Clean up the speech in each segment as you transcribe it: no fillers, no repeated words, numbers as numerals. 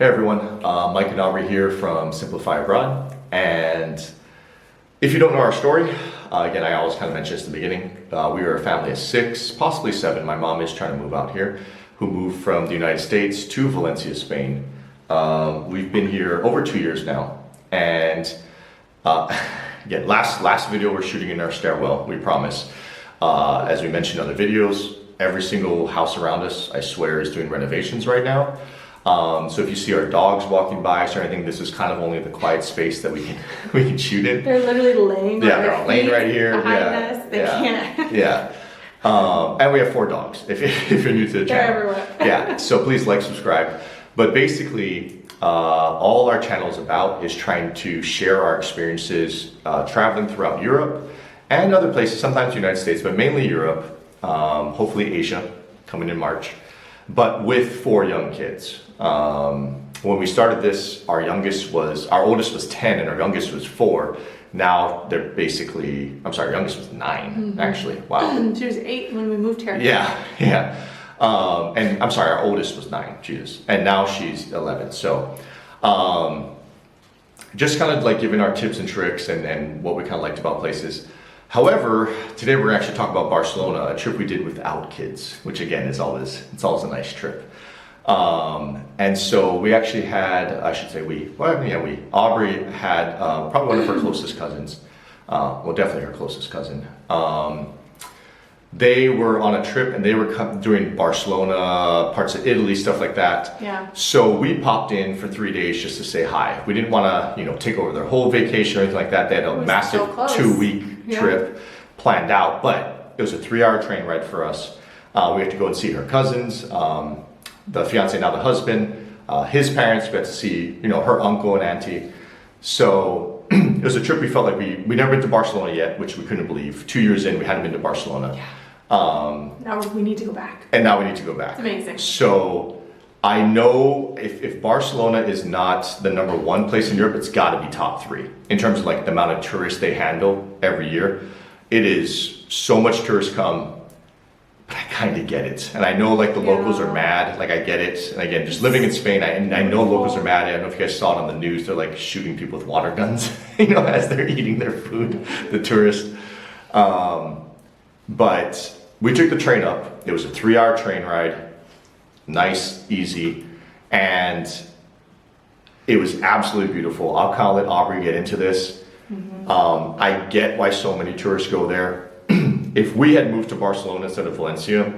everyone, Mike and Aubrey here from Simplify Abroad. And if you don't know our story, again, I always kind of mention this at the beginning. We are a family of 6, possibly 7. My mom is trying to move out here, who moved from the United States to Valencia, Spain. We've been here over 2 years now. And again, last video we're shooting in our stairwell, we promise. As we mentioned in other videos, every single house around us, I swear, is doing renovations right now. So if you see our dogs walking by us or anything, this is kind of only the quiet space that we can shoot in. They're literally laying. Yeah, they're all laying right here. Behind us. They can't. Yeah. And we have 4 dogs. If you're new to the channel, they're everywhere. Yeah. So please like, subscribe. But basically, all our channel is about is trying to share our experiences traveling throughout Europe and other places. Sometimes the United States, but mainly Europe. Hopefully Asia, coming in March. But with 4 young kids. When we started this, our oldest was 10 and our youngest was 4. Now they're basically, I'm sorry, our youngest was 9, actually. Wow. She was 8 when we moved here. Yeah. And I'm sorry, our oldest was 9, Jesus. And now she's 11. So just kind of like giving our tips and tricks and what we kind of liked about places. However, today we're actually talking about Barcelona, a trip we did without kids, which again is always a nice trip. And so we actually had, Aubrey had probably one of her closest cousins, well, definitely her closest cousin. They were on a trip and they were doing Barcelona, parts of Italy, stuff like that. Yeah. So we popped in for 3 days just to say hi. We didn't want to, take over their whole vacation or anything like that. They had a massive 2-week trip planned out, but it was a 3-hour train ride for us. We had to go and see her cousins, the fiance, now the husband, his parents. We got to see, her uncle and auntie. So it was a trip we felt like we never been to Barcelona yet, which we couldn't believe. 2 years in, we hadn't been to Barcelona. Yeah. Now we need to go back. And now we need to go back. It's amazing. So I know if Barcelona is not the number 1 place in Europe, it's got to be top 3 in terms of like the amount of tourists they handle every year. It is so much tourists come, but I kind of get it. And I know like the locals are mad, like I get it. And again, just living in Spain, I know locals are mad. I don't know if you guys saw it on the news. They're like shooting people with water guns, as they're eating their food, the tourists. But we took the train up. It was a 3-hour train ride, nice, easy, and it was absolutely beautiful. I'll kind of let Aubrey get into this. I get why so many tourists go there. If we had moved to Barcelona instead of Valencia,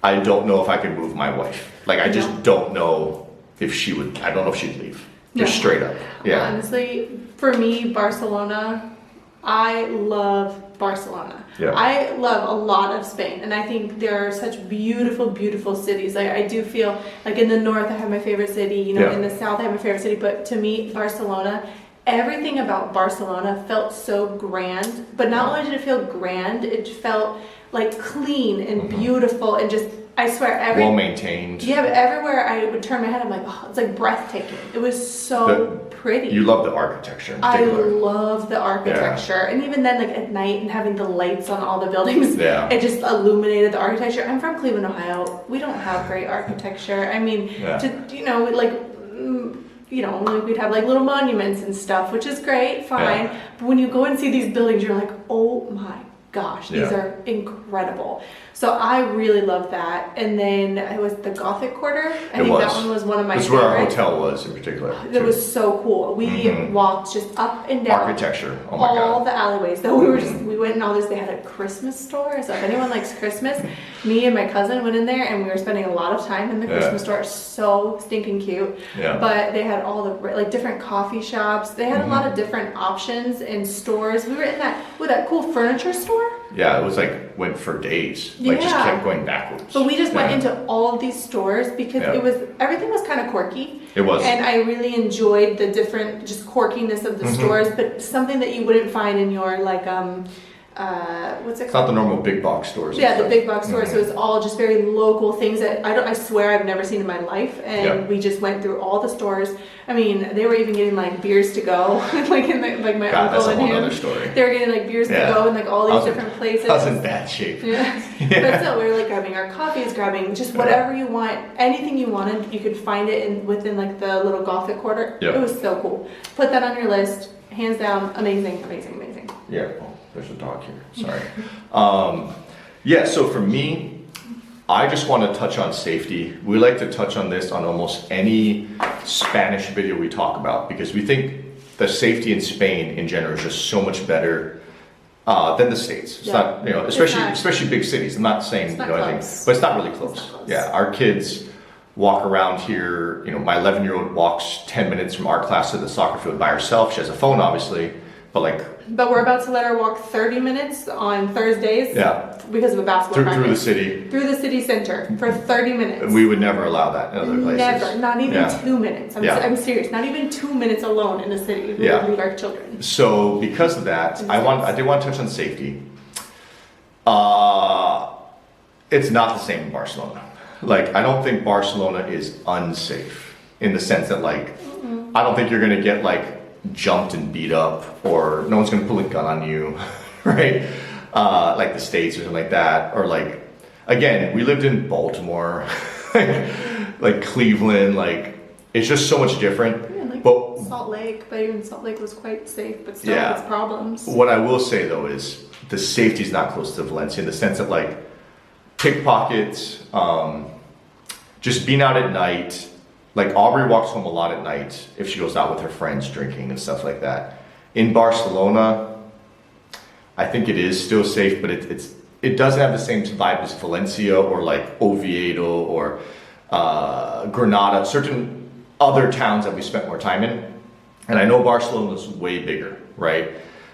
I don't know if I could move my wife. Like, I just don't know if she would, I don't know if she'd leave. Just straight up. Yeah. Honestly, for me, Barcelona, I love Barcelona. Yeah. I love a lot of Spain, and I think there are such beautiful, beautiful cities. Like, I do feel like in the north I have my favorite city, in the south I have my favorite city, but to me, Barcelona, everything about Barcelona felt so grand. But not only did it feel grand, it felt like clean and beautiful and just, I swear, well maintained. Yeah, but everywhere I would turn my head, I'm like, oh, it's like breathtaking. It was so pretty. You love the architecture in I particular. love the architecture. And even then, like at night and having the lights on all the buildings, it just illuminated the architecture. I'm from Cleveland, Ohio. We don't have great architecture. I mean, we'd have like little monuments and stuff, which is great, fine. But when you go and see these buildings, you're like, oh my gosh, these are incredible. So I really love that. And then it was the Gothic Quarter. I think that one was one of my favorites. That's where our hotel was in particular. It was so cool. We walked just up and down. Architecture. Oh my God. All the alleyways. So we went in all this. They had a Christmas store. So if anyone likes Christmas, me and my cousin went in there and we were spending a lot of time in the Christmas store. So stinking cute. Yeah. But they had all the different coffee shops. They had a lot of different options and stores. We were in that cool furniture store. Yeah, it was like went for days. Like just kept going backwards. But we just went into all of these stores because everything was kind of quirky. It was. And I really enjoyed the different just quirkiness of the stores, but something that you wouldn't find in your what's it It's not called? the normal big box stores. Yeah, the big box stores. Mhm. So it's all just very local things that I swear I've never seen in my life. And Yeah. we just went through all the stores. I mean, they were even getting like beers to go, like in the, like my God, uncle that's a and whole him. other story. They were getting like beers Yeah. to go in like all I these was in- different places. I was in bad shape. Yeah. Yeah. But still, we were like grabbing our coffees, grabbing just whatever you want, anything you wanted, you could find it within like the little Gothic Quarter. Yeah. It was so cool. Put that on your list. Hands down, amazing, amazing, amazing. Yeah, oh, there's a dog here. Sorry. Yeah, so for me, I just want to touch on safety. We like to touch on this on almost any Spanish video we talk about because we think the safety in Spain in general is just so much better than the States. It's Yeah. not, you know, It's especially not. especially big cities. I'm not saying It's not you know anything, close. but it's not really close. It's not close. Yeah, our kids walk around here. You know, my 11-year-old walks 10 minutes from our class to the soccer field by herself. She has a phone, obviously, but like But we're about to let her walk 30 minutes on Thursdays yeah, because of a basketball through the practice. city. Through the city center for 30 minutes. We would never allow that in other places. Never, not even Yeah. 2 minutes. Yeah. I'm serious, not even 2 minutes alone in the city. We Yeah. would leave our children. So because of that, I did want to touch on safety. It's not the same in Barcelona. Like I don't think Barcelona is unsafe in the sense that like I don't think you're gonna get like jumped and beat up or no one's gonna pull a gun on you, right? Like the States or something like that. Or like again, we lived in Baltimore, like Cleveland, like it's just so much different. Yeah, like But Salt Lake, but even Salt Lake was quite safe, but still Yeah. has problems. what I will say though is the safety is not close to Valencia in the sense of like pickpockets, just being out at night. Like Aubrey walks home a lot at night if she goes out with her friends drinking and stuff like that. In Barcelona, I think it is still safe, but it doesn't have the same vibe as Valencia or like Oviedo or Granada, certain other towns that we spent more time in. And I know Barcelona's way bigger, right?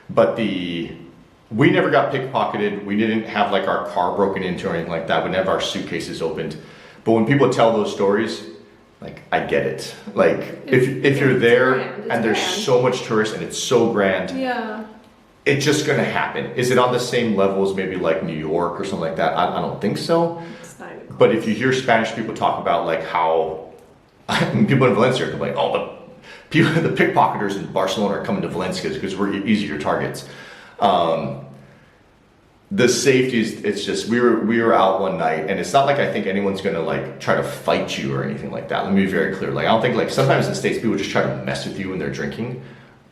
But we never got pickpocketed. We didn't have like our car broken into or anything like that. We never have our suitcases opened. But when people tell those stories, like I get it. Like if you're there grand. It's and there's grand. so much tourists and it's so grand, Yeah. it's just gonna happen. Is it on the same level as maybe like New York or something like that? I don't think so. It's not even But if you hear Spanish people talk about like how people in Valencia are complaining, oh the pickpocketers in Barcelona are coming to Valencia because we're easier targets. The safety is, it's just, we were out one night and it's not like I think anyone's gonna like try to fight you or anything like that. Let me be very clear. Like I don't think like sometimes in the States people just try to mess with you when they're drinking.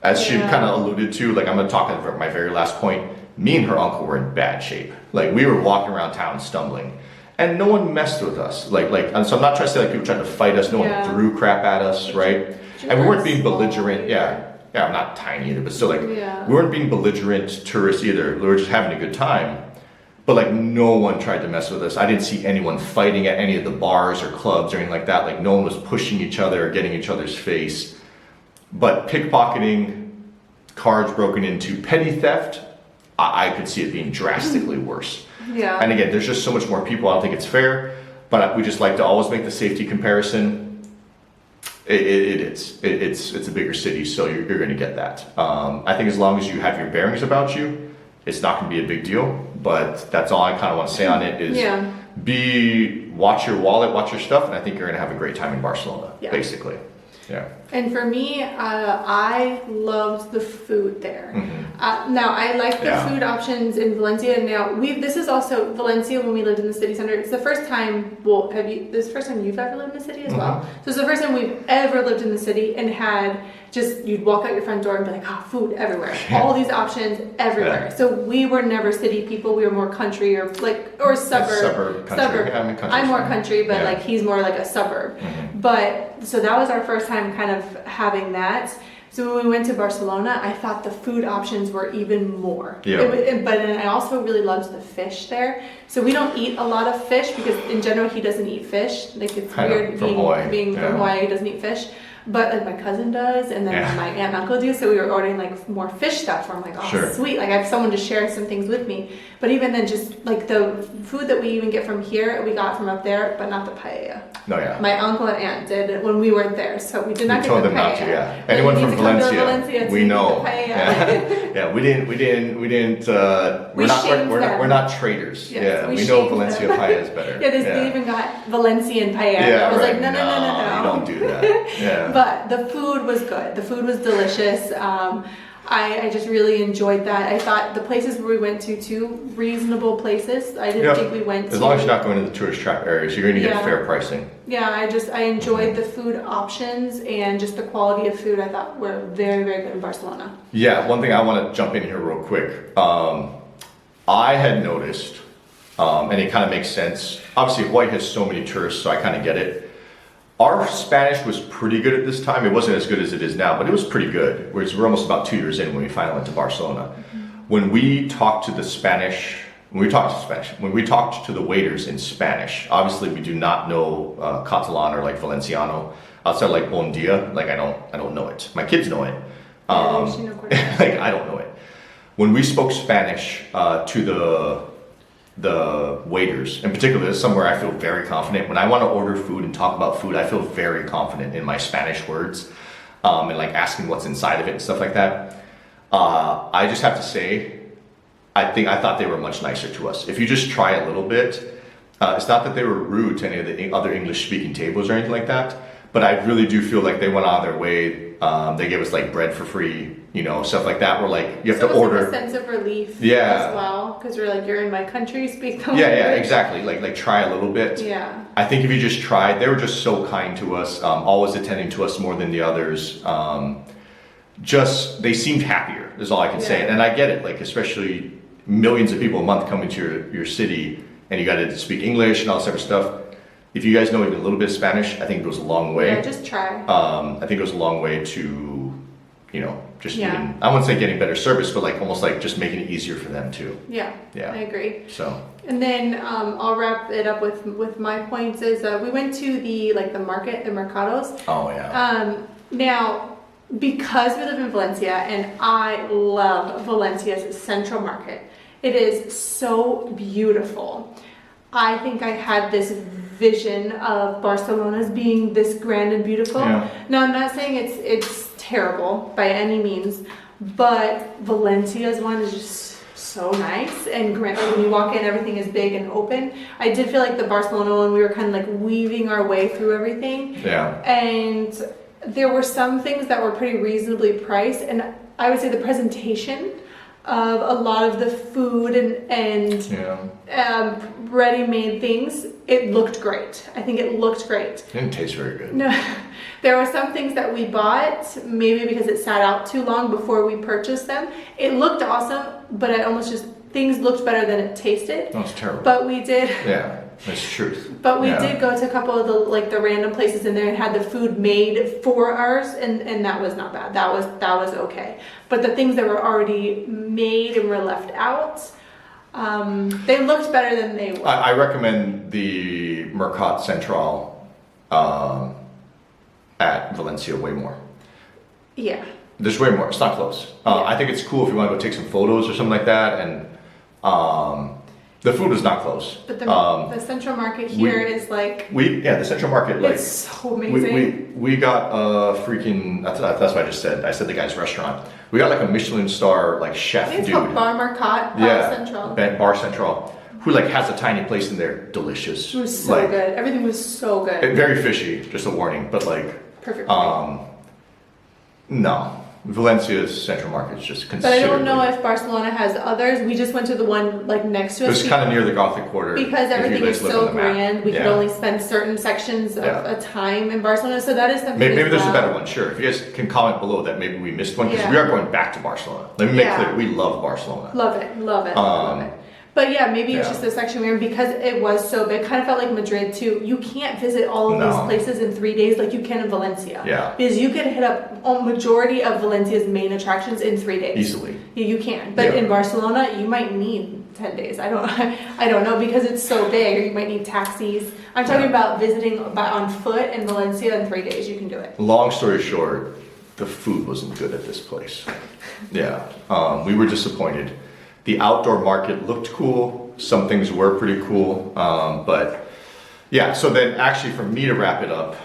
As she Yeah. kind of alluded to, like I'm gonna talk about my very last point, me and her uncle were in bad shape. Like we were walking around town stumbling and no one messed with us. And so I'm not trying to say like people tried to fight us, no Yeah. one threw crap at us, right? And we weren't being Small belligerent, either. yeah. Yeah, I'm not tiny either, but still like, Yeah. we weren't being belligerent tourists either. We were just having a good time. But like no one tried to mess with us. I didn't see anyone fighting at any of the bars or clubs or anything like that. Like no one was pushing each other or getting each other's face. But pickpocketing, cars broken into, petty theft, I could see it being drastically worse. Yeah. And again, there's just so much more people. I don't think it's fair, but we just like to always make the safety comparison. It's a bigger city, so you're going to get that. I think as long as you have your bearings about you, it's not going to be a big deal. But that's all I kind of want to say on it is Yeah. watch your wallet, watch your stuff, and I think you're going to have a great time in Barcelona, Yeah. basically. Yeah. And for me, I loved the food there. Mhm. Now, I like the Yeah. food options in Valencia. Now, this is also Valencia when we lived in the city center. It's the first time, this is the first time you've ever lived in the city as well? So it's the first time we've ever lived in the city and had you'd walk out your front door and be like, food everywhere. All these options everywhere. Yeah. So we were never city people. We were more country or suburb. Suburb country. Yeah, I mean, country's I'm more fine. country, but Yeah. like he's more like a suburb. But so that was our first time kind of having that. So when we went to Barcelona, I thought the food options were even more. Yeah. But then I also really loved the fish there. So we don't eat a lot of fish because in general he doesn't eat fish. Like it's I know, weird from Hawaii. being Yeah. from Hawaii, he doesn't eat fish. but like my cousin does, and then my aunt and uncle do. So we were ordering like more fish stuff. Where I'm like, oh, sweet! Like I have someone to share some things with me. But even then, just like the food that we even get from here, we got from up there, but not the paella. No, yeah. My uncle and aunt did when we weren't there, so we did not get the paella. Not to, yeah. Anyone from Valencia, we know. Yeah, we didn't. We're not traitors. Yes, yeah, we know Valencia paella is better. Yeah, they even got Valencian paella. Yeah, I was right. like, no. You don't do that. Yeah. But the food was good. The food was delicious. I just really enjoyed that. I thought the places where we went to, too, reasonable places. I didn't think we went to... As long as you're not going to the tourist trap areas, you're going to get fair pricing. Yeah, I enjoyed the food options and just the quality of food I thought were very, very good in Barcelona. Yeah, one thing I want to jump in here real quick. I had noticed, and it kind of makes sense. Obviously, Hawaii has so many tourists, so I kind of get it. Our Spanish was pretty good at this time. It wasn't as good as it is now, but it was pretty good. We're almost about 2 years in when we finally went to Barcelona. Mm-hmm. When we talked to the waiters in Spanish, obviously we do not know Catalan or like Valenciano. Outside like bon dia, like I don't know it. My kids know it. Like I don't know it. When we spoke Spanish to the waiters, in particular, this is somewhere I feel very confident. When I want to order food and talk about food, I feel very confident in my Spanish words, and like asking what's inside of it and stuff like that. I just have to say, I thought they were much nicer to us. If you just try a little bit, it's not that they were rude to any of the other English-speaking tables or anything like that, but I really do feel like they went out of their way. They gave us like bread for free, stuff like that. Where like you have to order. Like a sense of relief, as well, because we're like, you're in my country, speak the language. Exactly. Like try a little bit. Yeah. I think if you just tried, they were just so kind to us, always attending to us more than the others. They seemed happier. Is all I can say, and I get it. Like especially millions of people a month coming to your city, and you got to speak English and all this other stuff. If you guys know even a little bit of Spanish, I think it goes a long way. Yeah, just try. I think it goes a long way to, even, I wouldn't say getting better service, but like almost like just making it easier for them too. Yeah, I agree. So. And then I'll wrap it up with my points is we went to the market, the mercados. Oh yeah. Now, because we live in Valencia and I love Valencia's central market, it is so beautiful. I think I had this vision of Barcelona as being this grand and beautiful. Yeah. Now, I'm not saying it's terrible by any means, but Valencia's one is just so nice and grand. Like when you walk in, everything is big and open. I did feel like the Barcelona one, we were kind of like weaving our way through everything. Yeah. And there were some things that were pretty reasonably priced, and I would say the presentation of a lot of the food and ready-made things, it looked great. I think it looked great. It didn't taste very good. No, there were some things that we bought, maybe because it sat out too long before we purchased them. It looked awesome, but things looked better than it tasted. No, it's terrible. But we did. Yeah, that's truth. But we did go to a couple of the random places in there and had the food made for ours, and that was not bad. That was okay. But the things that were already made and were left out, they looked better than they were. I recommend the Mercat Central at Valencia way more. Yeah. There's way more. It's not close. I think it's cool if you want to go take some photos or something like that, and the food is not close. But the central market here is like... the central market, like... It's so amazing. We got a freaking... That's what I just said. I said the guy's restaurant. We got like a Michelin star, like, chef dude. It's called Bar Mercat, Bar Central. Bar Central. Who, like, has a tiny place in there. Delicious. It was so good. Everything was so good. Very fishy, just a warning. But, like... Perfect. No. Valencia's central market is just considerably... But I don't know if Barcelona has others. We just went to the one like next to us. It's kind of near the Gothic Quarter. Because everything is so grand, we could only spend certain sections of a time in Barcelona. So that is something. Maybe there's a better one. Sure, if you guys can comment below that, maybe we missed one because we are going back to Barcelona. Let me make clear, we love Barcelona. Love it. Love it. But yeah, maybe it's just the section we're in because it was so big. Kind of felt like Madrid too. You can't visit all of these places in 3 days like you can in Valencia. Yeah. Because you could hit up a majority of Valencia's main attractions in 3 days. Easily. You can. But in Barcelona, you might need 10 days. I don't I don't know because it's so big. Or you might need taxis. I'm talking about visiting on foot in Valencia in 3 days. You can do it. Long story short, the food wasn't good at this place. Yeah, we were disappointed. The outdoor market looked cool. Some things were pretty cool, but yeah. So then, actually, for me to wrap it up,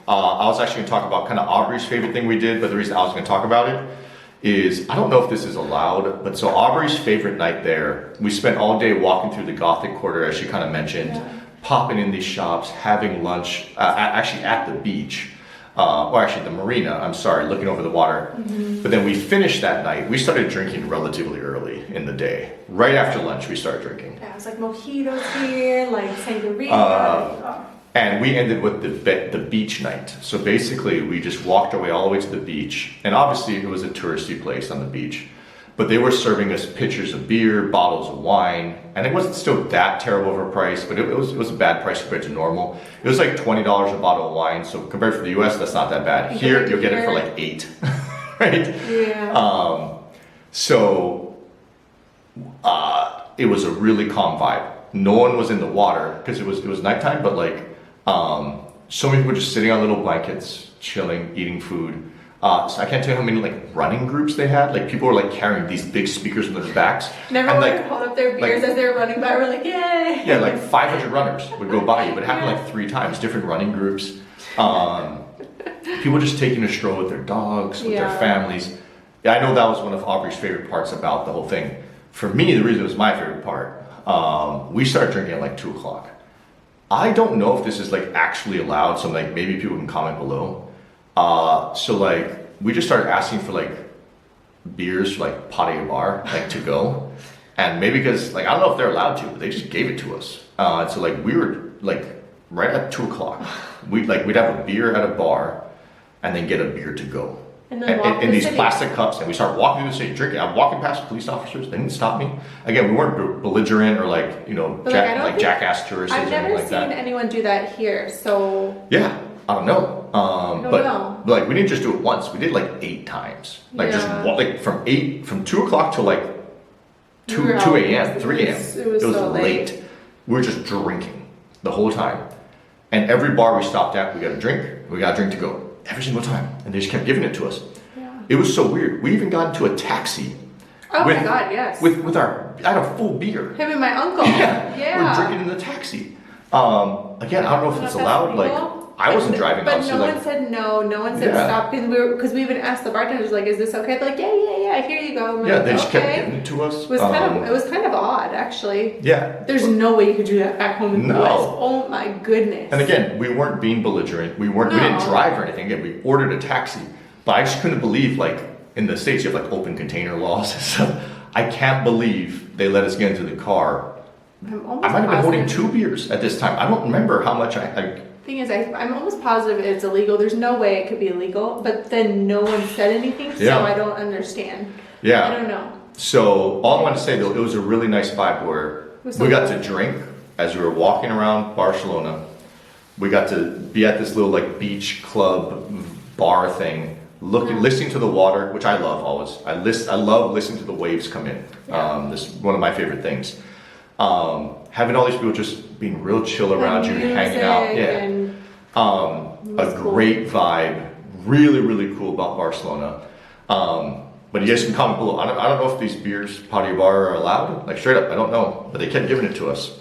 I was actually going to talk about kind of Aubrey's favorite thing we did. But the reason I was going to talk about it is I don't know if this is allowed, but so Aubrey's favorite night there, we spent all day walking through the Gothic Quarter, as she kind of mentioned, popping in these shops, having lunch, actually at the beach. Or actually the marina, I'm sorry, looking over the water. But then we finished that night, we started drinking relatively early in the day. Right after lunch, we started drinking. Yeah, it was like mojitos here, like sangria. And we ended with the beach night. So basically, we just walked our way all the way to the beach. And obviously, it was a touristy place on the beach. But they were serving us pitchers of beer, bottles of wine. And it wasn't still that terrible of a price, but it was a bad price compared to normal. It was like $20 a bottle of wine. So compared to the US, that's not that bad. Here, you'll get it for like $8, right? Yeah. It was a really calm vibe. No one was in the water because it was nighttime, but like so many people were just sitting on little blankets, chilling, eating food. So I can't tell you how many like running groups they had. Like people were like carrying these big speakers on their backs. And everyone like, would hold up their beers as they were running by. We're like, yay! Yeah, like 500 runners would go by you, but it happened like 3 times, different running groups. People just taking a stroll with their dogs, with their families. Yeah, I know that was one of Aubrey's favorite parts about the whole thing. For me, the reason it was my favorite part, we started drinking at like 2 o'clock. I don't know if this is like actually allowed, so like maybe people can comment below. So like we just started asking for like beers for like paella bar, like to go. And maybe because like I don't know if they're allowed to, but they just gave it to us. So like we were like right at 2 o'clock. We'd have a beer at a bar and then get a beer to go. And then in these plastic cups, and we start walking through the city drinking. I'm walking past police officers, they didn't stop me. Again, we weren't belligerent or like, you know, jackass tourists. I've never seen anyone do that here, so. Yeah, I don't know. But like we didn't just do it once, we did like 8 times. Like just like from 2 o'clock to like 2 a.m., 3 a.m. It was so late. We were just drinking the whole time. And every bar we stopped at, we got a drink to go. Every single time, and they just kept giving it to us. Yeah. It was so weird. We even got into a taxi. Oh my god, yes. With our, I had a full beer. Him and my uncle. Yeah. We were drinking in the taxi. Again, I don't know if it's allowed. Like, I wasn't driving. But no one said no. No one said stop because we even asked the bartenders like, "Is this okay?" They're like, yeah. Here you go. Yeah, they just kept giving it to us. It was kind of odd, actually. Yeah. There's no way you could do that back home in the US. Oh my goodness. And again, we weren't being belligerent. We didn't drive or anything. Again, we ordered a taxi, but I just couldn't believe like in the States you have like open container laws and stuff. I can't believe they let us get into the car. I might have been holding 2 beers at this time. I don't remember how much I Thing is, I'm almost positive it's illegal. There's no way it could be illegal, but then no one said anything, so I don't understand. Yeah. I don't know. So all I want to say though, it was a really nice vibe where we got to drink as we were walking around Barcelona. We got to be at this little like beach club bar thing, listening to the water, which I love always. I love listening to the waves come in. This is one of my favorite things. Having all these people just being real chill around you, hanging out. A great vibe. Really, really cool about Barcelona. But you guys can comment below. I don't know if these beers, Patio Bar, are allowed. Like straight up, I don't know. But they kept giving it to us.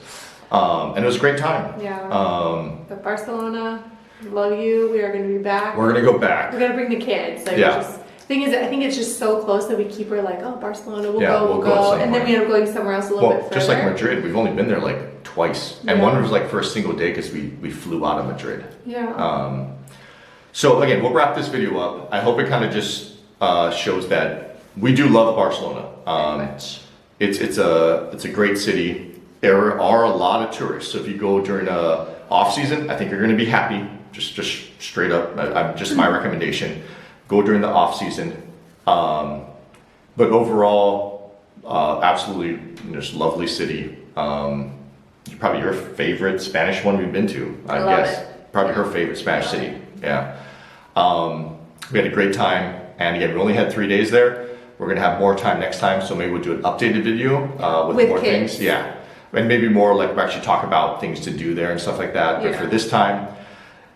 And it was a great time. Yeah. But Barcelona, love you. We are going to be back. We're going to go back. We're going to bring the kids. Thing is, I think it's just so close that we keep her like, oh, Barcelona, we'll go. And then we end up going somewhere else a little bit further. Just like Madrid, we've only been there like twice. And one was like for a single day because we flew out of Madrid. Yeah. So again, we'll wrap this video up. I hope it kind of just shows that we do love Barcelona. It's a great city. There are a lot of tourists. So if you go during off season, I think you're going to be happy. Just straight up, just my recommendation. Go during the off season, but overall, absolutely just lovely city. Probably your favorite Spanish one we've been to, I guess. Probably her favorite Spanish city. Yeah. We had a great time, and again, we only had 3 days there. We're gonna have more time next time, so maybe we'll do an updated video with With more kids. things. Yeah, and maybe more like we actually talk about things to do there and stuff like that. But Yeah. for this time,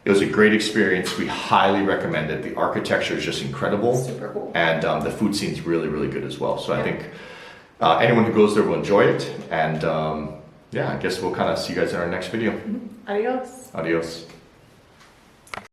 it was a great experience. We highly recommend it. The architecture is just incredible, Super cool. and the food scene's really, really good as well. So I Yeah. think anyone who goes there will enjoy it. And yeah, I guess we'll kind of see you guys in our next video. Adios. Adios.